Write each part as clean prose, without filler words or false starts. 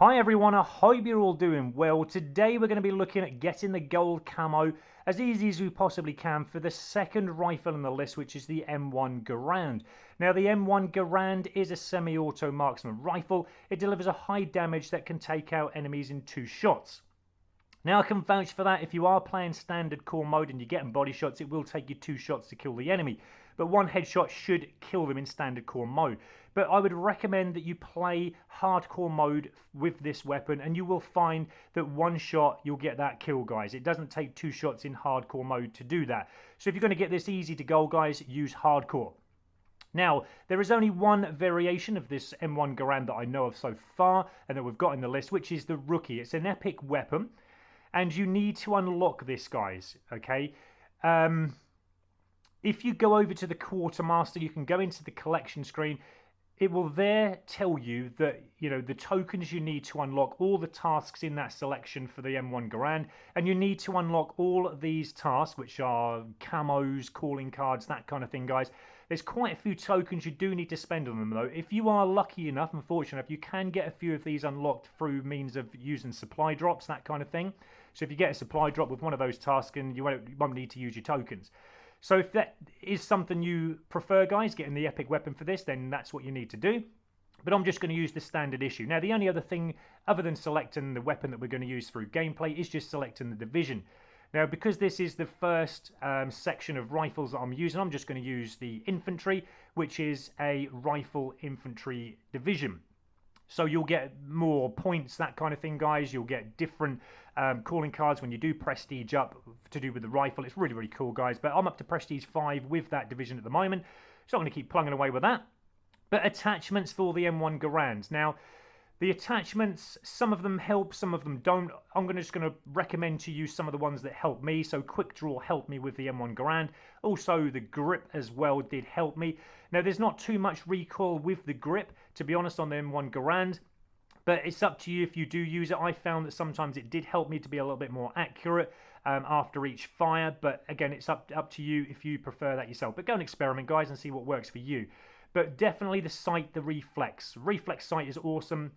Hi everyone, I hope you're all doing well. Today we're going to be looking at getting the gold camo as easy as we possibly can for the second rifle on the list, which is the M1 Garand. Now the M1 Garand is a semi-auto marksman rifle. It delivers a high damage that can take out enemies in 2 shots. Now I can vouch for that. If you are playing standard core mode and you're getting body shots, it will take you 2 shots to kill the enemy. But 1 headshot should kill them in standard core mode. But I would recommend that you play hardcore mode with this weapon and you will find that 1 shot you'll get that kill, guys. It doesn't take 2 shots in hardcore mode to do that. So if you're going to get this easy to goal, guys, use hardcore. Now, there is only 1 variation of this M1 Garand that I know of so far and that we've got in the list, which is the Rookie. It's an epic weapon and you need to unlock this, guys, okay? If you go over to the Quartermaster, you can go into the collection screen. It will there tell you that, you know, the tokens you need to unlock all the tasks in that selection for the M1 Garand, and you need to unlock all of these tasks, which are camos, calling cards, that kind of thing, guys. There's quite a few tokens you do need to spend on them, though. If you are lucky enough and fortunate enough, you can get a few of these unlocked through means of using supply drops, that kind of thing. So if you get a supply drop with one of those tasks, and you won't need to use your tokens. So if that is something you prefer, guys, getting the epic weapon for this, then that's what you need to do. But I'm just going to use the standard issue. Now, the only other thing, other than selecting the weapon that we're going to use through gameplay, is just selecting the division. Now, because this is the first section of rifles that I'm using, I'm just going to use the infantry, which is a rifle infantry division. So you'll get more points, that kind of thing, guys. You'll get different calling cards when you do prestige up to do with the rifle. It's really, really cool, guys. But I'm up to prestige 5 with that division at the moment. So I'm going to keep plugging away with that. But attachments for the M1 Garand. Now, the attachments, some of them help, some of them don't. I'm just going to recommend to use some of the ones that help me. So Quick Draw helped me with the M1 Garand. Also, the grip as well did help me. Now, there's not too much recoil with the grip, to be honest, on the M1 Garand. But it's up to you if you do use it. I found that sometimes it did help me to be a little bit more accurate after each fire. But again, it's up to you if you prefer that yourself. But go and experiment, guys, and see what works for you. But definitely the sight, the reflex. Reflex sight is awesome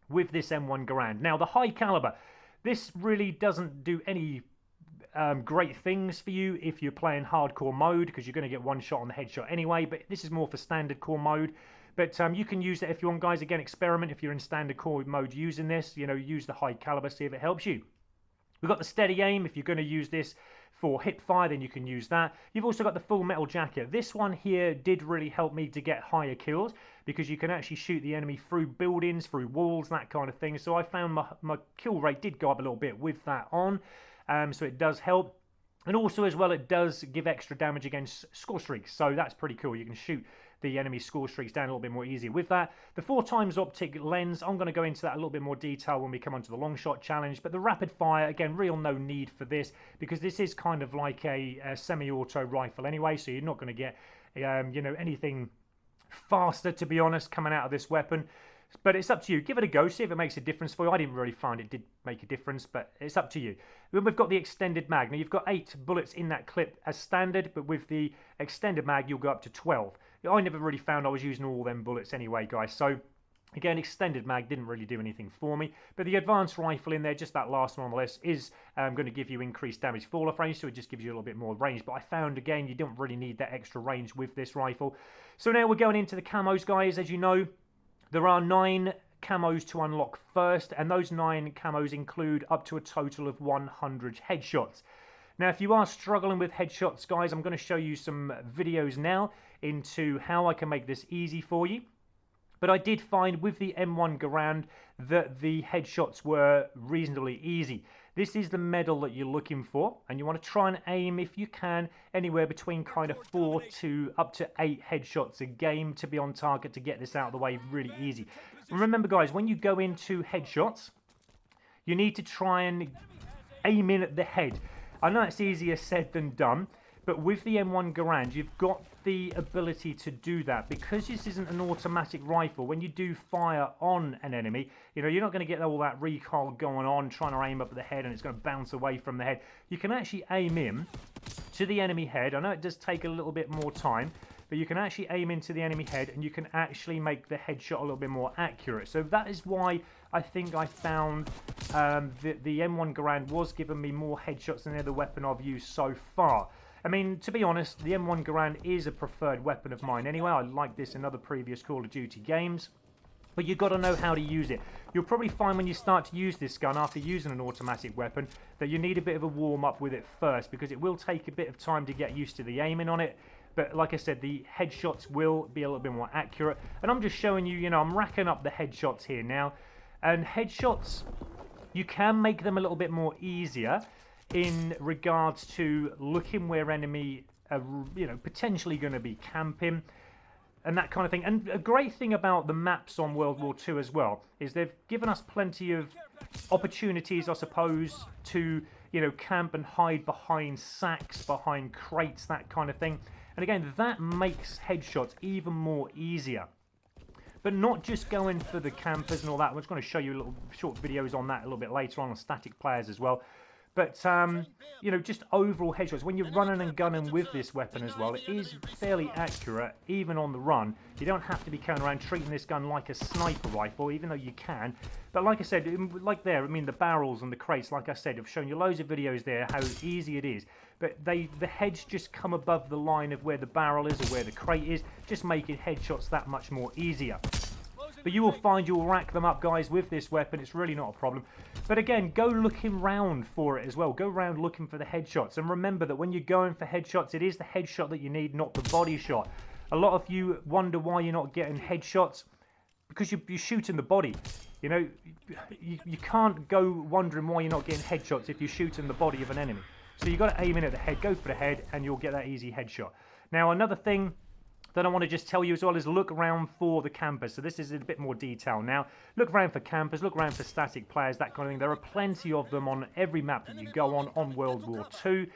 with this M1 Garand. Now, the high caliber. This really doesn't do any great things for you if you're playing hardcore mode, because you're going to get 1 shot on the headshot anyway. But this is more for standard core mode. But you can use it if you want, guys. Again, experiment if you're in standard core mode using this. You know, use the high caliber, see if it helps you. We've got the steady aim. If you're going to use this for hip fire, then you can use that. You've also got the full metal jacket. This one here did really help me to get higher kills, because you can actually shoot the enemy through buildings, through walls, that kind of thing. So I found my kill rate did go up a little bit with that on. So it does help. And also as well, it does give extra damage against score streaks. So that's pretty cool. You can shoot the enemy score streaks down a little bit more easy with that. The 4x optic lens, I'm going to go into that a little bit more detail when we come onto the long shot challenge. But the rapid fire, again, real no need for this, because this is kind of like a semi-auto rifle anyway. So you're not going to get, you know, anything faster, to be honest, coming out of this weapon. But it's up to you. Give it a go. See if it makes a difference for you. I didn't really find it did make a difference, but it's up to you. Then we've got the extended mag. Now, you've got 8 bullets in that clip as standard, but with the extended mag, you'll go up to 12. I never really found I was using all them bullets anyway, guys. So, again, extended mag didn't really do anything for me. But the advanced rifle in there, just that last one on the list, is going to give you increased damage fall-off range, so it just gives you a little bit more range. But I found, again, you don't really need that extra range with this rifle. So now we're going into the camos, guys. As you know, there are 9 camos to unlock first, and those 9 camos include up to a total of 100 headshots. Now, if you are struggling with headshots, guys, I'm going to show you some videos now into how I can make this easy for you. But I did find with the M1 Garand that the headshots were reasonably easy. This is the medal that you're looking for, and you want to try and aim, if you can, anywhere between kind of 4 to up to 8 headshots a game to be on target to get this out of the way really easy. And remember, guys, when you go into headshots, you need to try and aim in at the head. I know it's easier said than done, but with the M1 Garand, you've got the ability to do that. Because this isn't an automatic rifle, when you do fire on an enemy, you know, you're not going to get all that recoil going on, trying to aim up at the head and it's going to bounce away from the head. You can actually aim in to the enemy head. I know it does take a little bit more time, but you can actually aim into the enemy head and you can actually make the headshot a little bit more accurate. So that is why I think I found the M1 Garand was giving me more headshots than any other weapon I've used so far. I mean, to be honest, the M1 Garand is a preferred weapon of mine anyway. I like this in other previous Call of Duty games. But you've got to know how to use it. You'll probably find when you start to use this gun after using an automatic weapon that you need a bit of a warm-up with it first, because it will take a bit of time to get used to the aiming on it. But like I said, the headshots will be a little bit more accurate. And I'm just showing you, you know, I'm racking up the headshots here now. And headshots, you can make them a little bit more easier in regards to looking where enemy are, you know, potentially going to be camping and that kind of thing. And a great thing about the maps on World War II as well is they've given us plenty of opportunities, I suppose, to, you know, camp and hide behind sacks, behind crates, that kind of thing. And again, that makes headshots even more easier. But not just going for the campers and all that. I'm just going to show you little short videos on that a little bit later on static players as well. But, you know, just overall headshots. When you're running and gunning with this weapon as well, it is fairly accurate, even on the run. You don't have to be going around treating this gun like a sniper rifle, even though you can. But like I said, like there, I mean, the barrels and the crates, like I said, I've shown you loads of videos there how easy it is. But the heads just come above the line of where the barrel is or where the crate is, just making headshots that much more easier. But you will find you'll rack them up, guys, with this weapon. It's really not a problem. But again, go looking round for it as well. Go round looking for the headshots. And remember that when you're going for headshots, it is the headshot that you need, not the body shot. A lot of you wonder why you're not getting headshots. Because you're shooting the body. You know, you can't go wondering why you're not getting headshots if you're shooting the body of an enemy. So you've got to aim in at the head, go for the head, and you'll get that easy headshot. Now, another thing that I want to just tell you as well is look around for the campers. So this is a bit more detail now. Look around for campers, look around for static players, that kind of thing. There are plenty of them on every map that you go on World War II.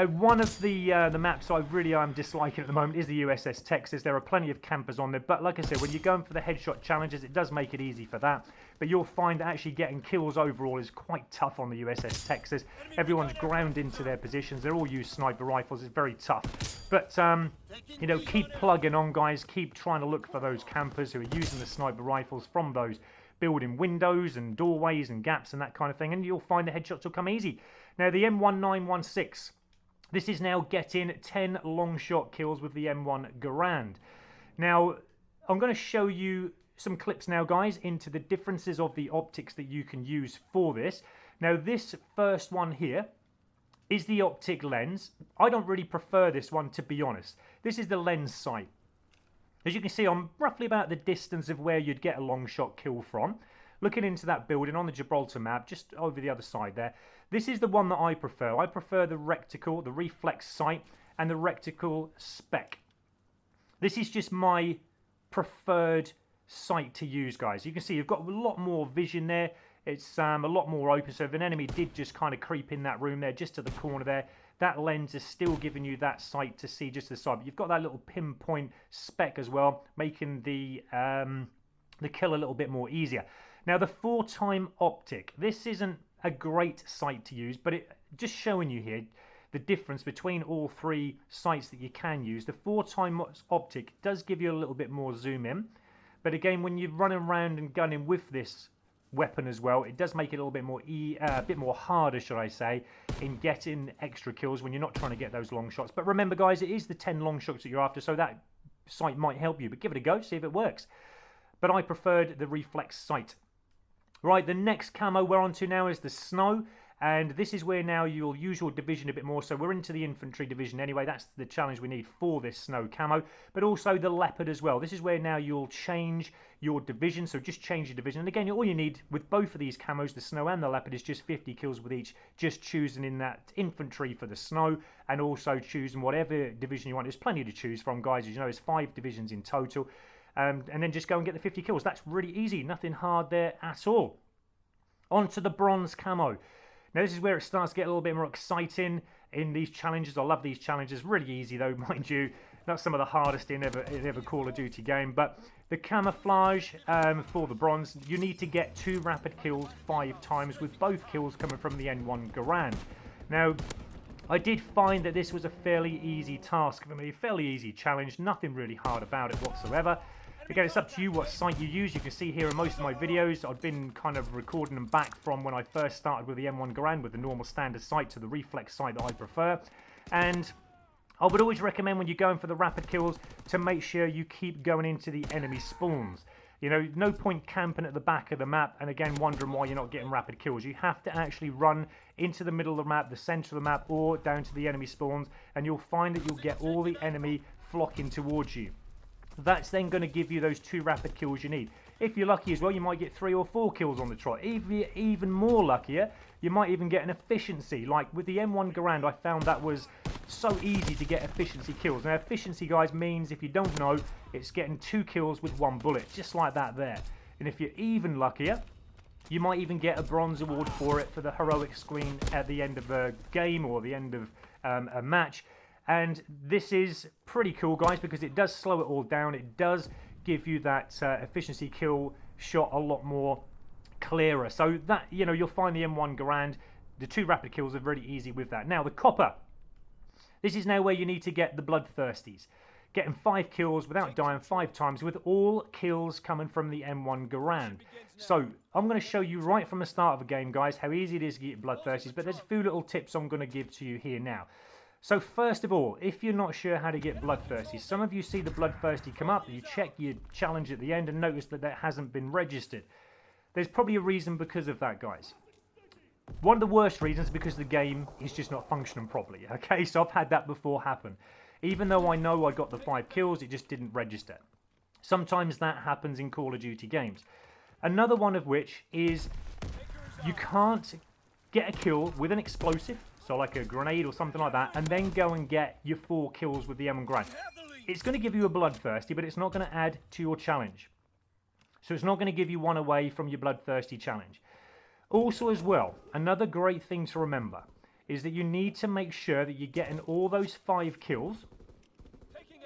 One of the maps I really am disliking at the moment is the USS Texas. There are plenty of campers on there, but like I said, when you're going for the headshot challenges, it does make it easy for that. But you'll find that actually getting kills overall is quite tough on the USS Texas. Everyone's ground into their positions. They're all used sniper rifles. It's very tough. But, you know, keep plugging on, guys. Keep trying to look for those campers who are using the sniper rifles from those building windows and doorways and gaps and that kind of thing, and you'll find the headshots will come easy. Now, the M1916. This is now getting 10 long shot kills with the M1 Garand. Now, I'm going to show you some clips now, guys, into the differences of the optics that you can use for this. Now, this first one here is the optic lens. I don't really prefer this one, to be honest. This is the lens sight. As you can see, I'm roughly about the distance of where you'd get a long shot kill from. Looking into that building on the Gibraltar map, just over the other side there. This is the one that I prefer. I prefer the reticle, the reflex sight, and the reticle spec. This is just my preferred sight to use, guys. You can see you've got a lot more vision there. It's a lot more open, so if an enemy did just kind of creep in that room there, just to the corner there, that lens is still giving you that sight to see just to the side. But you've got that little pinpoint spec as well, making the kill a little bit more easier. Now, the 4-time optic. This isn't a great sight to use, but it just showing you here the difference between all three sights that you can use. The 4-time optic does give you a little bit more zoom in, but again, when you're running around and gunning with this weapon as well, it does make it a little bit more harder, should I say, in getting extra kills when you're not trying to get those long shots. But remember, guys, it is the 10 long shots that you're after, so that sight might help you, but give it a go, see if it works. But I preferred the reflex sight. Right, the next camo we're on to now is the snow, and this is where now you'll use your division a bit more. So we're into the infantry division anyway. That's the challenge we need for this snow camo, but also the leopard as well. This is where now you'll change your division, so just change your division. And again, all you need with both of these camos, the snow and the leopard, is just 50 kills with each, just choosing in that infantry for the snow, and also choosing whatever division you want. There's plenty to choose from, guys. As you know, there's 5 divisions in total. And then just go and get the 50 kills. That's really easy. Nothing hard there at all. On to the bronze camo. Now, this is where it starts to get a little bit more exciting in these challenges. I love these challenges. Really easy, though, mind you. Not some of the hardest in ever Call of Duty game. But the camouflage for the bronze, you need to get 2 rapid kills 5 times, with both kills coming from the N1 Garand. Now, I did find that this was a fairly easy task for me, fairly easy challenge, nothing really hard about it whatsoever. Again, it's up to you what sight you use. You can see here in most of my videos, I've been kind of recording them back from when I first started with the M1 Garand with the normal standard sight to the reflex sight that I prefer. And I would always recommend when you're going for the rapid kills to make sure you keep going into the enemy spawns. You know, no point camping at the back of the map and again wondering why you're not getting rapid kills. You have to actually run into the middle of the map, the center of the map, or down to the enemy spawns, and you'll find that you'll get all the enemy flocking towards you. That's then going to give you those 2 rapid kills you need. If you're lucky as well, you might get 3 or 4 kills on the trot. If you're even more luckier, you might even get an efficiency. Like with the M1 Garand, I found that was so easy to get efficiency kills. Now, efficiency, guys, means, if you don't know, it's getting 2 kills with 1 bullet, just like that there. And if you're even luckier, you might even get a bronze award for it for the heroic screen at the end of a game or the end of a match. And this is pretty cool, guys, because it does slow it all down. It does give you that efficiency kill shot a lot more clearer. So that, you know, you'll find the M1 Garand, the 2 rapid kills are really easy with that. Now, the copper. This is now where you need to get the bloodthirsties. Getting 5 kills without dying 5 times with all kills coming from the M1 Garand. So I'm going to show you right from the start of the game, guys, how easy it is to get bloodthirsties. But there's a few little tips I'm going to give to you here now. So first of all, if you're not sure how to get bloodthirsty, some of you see the bloodthirsty come up, you check your challenge at the end and notice that that hasn't been registered. There's probably a reason because of that, guys. One of the worst reasons is because the game is just not functioning properly, okay? So I've had that before happen. Even though I know I got the 5 kills, it just didn't register. Sometimes that happens in Call of Duty games. Another one of which is you can't get a kill with an explosive, so like a grenade or something like that, and then go and get your 4 kills with the M1 Garand. It's going to give you a bloodthirsty, but it's not going to add to your challenge. So it's not going to give you 1 away from your bloodthirsty challenge. Also as well, another great thing to remember is that you need to make sure that you're getting all those 5 kills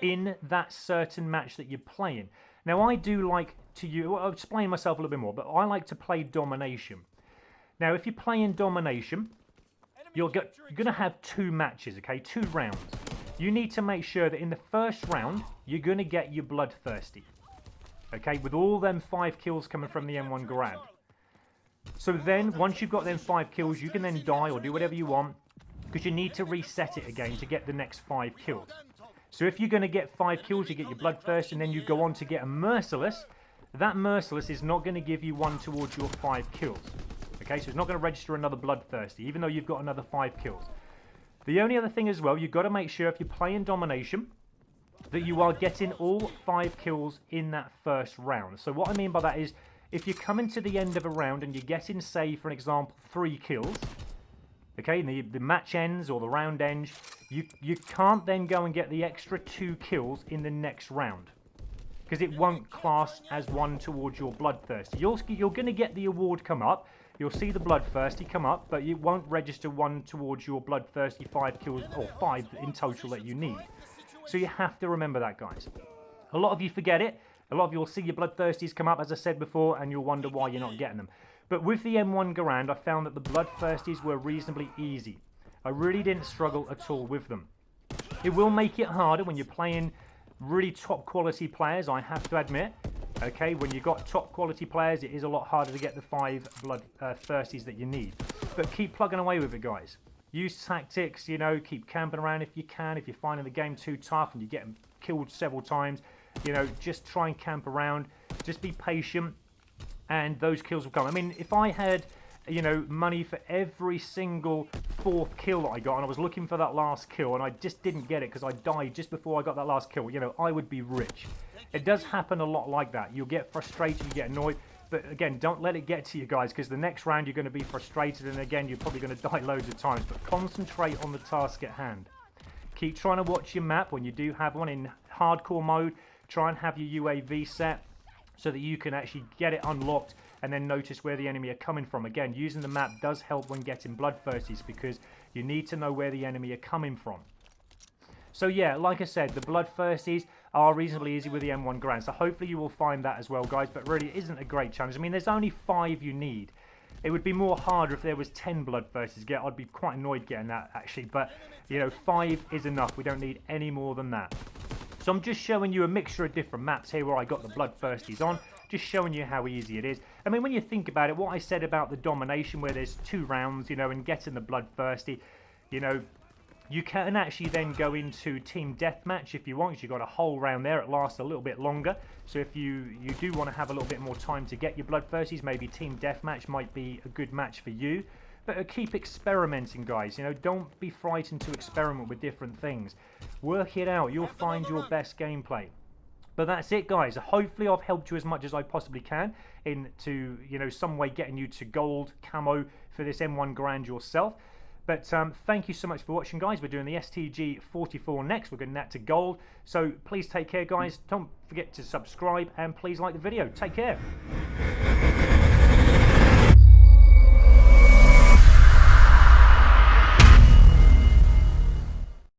in that certain match that you're playing. Now I do like to I'll explain myself a little bit more, but I like to play domination. Now if you're playing domination, you're going to have 2 matches, okay, 2 rounds. You need to make sure that in the first round, you're going to get your bloodthirsty, okay, with all them 5 kills coming from the M1 Garand. So then, once you've got them 5 kills, you can then die or do whatever you want, because you need to reset it again to get the next 5 kills. So if you're going to get 5 kills, you get your bloodthirst, and then you go on to get a merciless. That merciless is not going to give you 1 towards your 5 kills. Okay, so it's not going to register another bloodthirsty, even though you've got another 5 kills. The only other thing as well, you've got to make sure if you're playing domination, that you are getting all 5 kills in that first round. So what I mean by that is, if you're coming to the end of a round and you're getting, say, for an example, 3 kills, okay, and the match ends or the round ends, you can't then go and get the extra 2 kills in the next round, because it won't class as 1 towards your bloodthirsty. You're going to get the award come up. You'll see the bloodthirsty come up, but it won't register 1 towards your bloodthirsty 5 kills, or 5 in total that you need. So you have to remember that, guys. A lot of you forget it. A lot of you will see your bloodthirsties come up, as I said before, and you'll wonder why you're not getting them. But with the M1 Garand, I found that the bloodthirsties were reasonably easy. I really didn't struggle at all with them. It will make it harder when you're playing really top quality players, I have to admit. Okay, when you've got top quality players, it is a lot harder to get the 5 bloodthirsties that you need. But keep plugging away with it, guys. Use tactics, you know, keep camping around if you can. If you're finding the game too tough and you're getting killed several times, you know, just try and camp around. Just be patient, and those kills will come. I mean, if I had, you know, money for every single 4th kill that I got, and I was looking for that last kill, and I just didn't get it because I died just before I got that last kill, you know, I would be rich. It does happen a lot like that. You'll get frustrated, you get annoyed, but again, don't let it get to you, guys, because the next round you're going to be frustrated, and again, you're probably going to die loads of times. But concentrate on the task at hand. Keep trying to watch your map when you do have one in hardcore mode. Try and have your UAV set so that you can actually get it unlocked and then notice where the enemy are coming from. Again, using the map does help when getting bloodthirsties, because you need to know where the enemy are coming from. So yeah, like I said, the bloodthirsties are reasonably easy with the M1 Garand. So hopefully you will find that as well, guys. But really, it isn't a great challenge. I mean, there's only 5 you need. It would be more harder if there was 10 bloodthirsties to get. I'd be quite annoyed getting that actually, but you know, 5 is enough. We don't need any more than that. So I'm just showing you a mixture of different maps here where I got the bloodthirsties on, just showing you how easy it is. I mean, when you think about it, what I said about the domination where there's 2 rounds, you know, and getting the bloodthirsty, you know, you can actually then go into team deathmatch if you want, because you've got a whole round there. It lasts a little bit longer. So if you do want to have a little bit more time to get your bloodthirsties, maybe team deathmatch might be a good match for you. But keep experimenting, guys. You know, don't be frightened to experiment with different things. Work it out. You'll find your best gameplay. But that's it, guys. Hopefully I've helped you as much as I possibly can into, you know, some way getting you to gold camo for this M1 Garand yourself. But thank you so much for watching, guys. We're doing the STG-44 next. We're getting that to gold. So please take care, guys. Don't forget to subscribe and please like the video. Take care.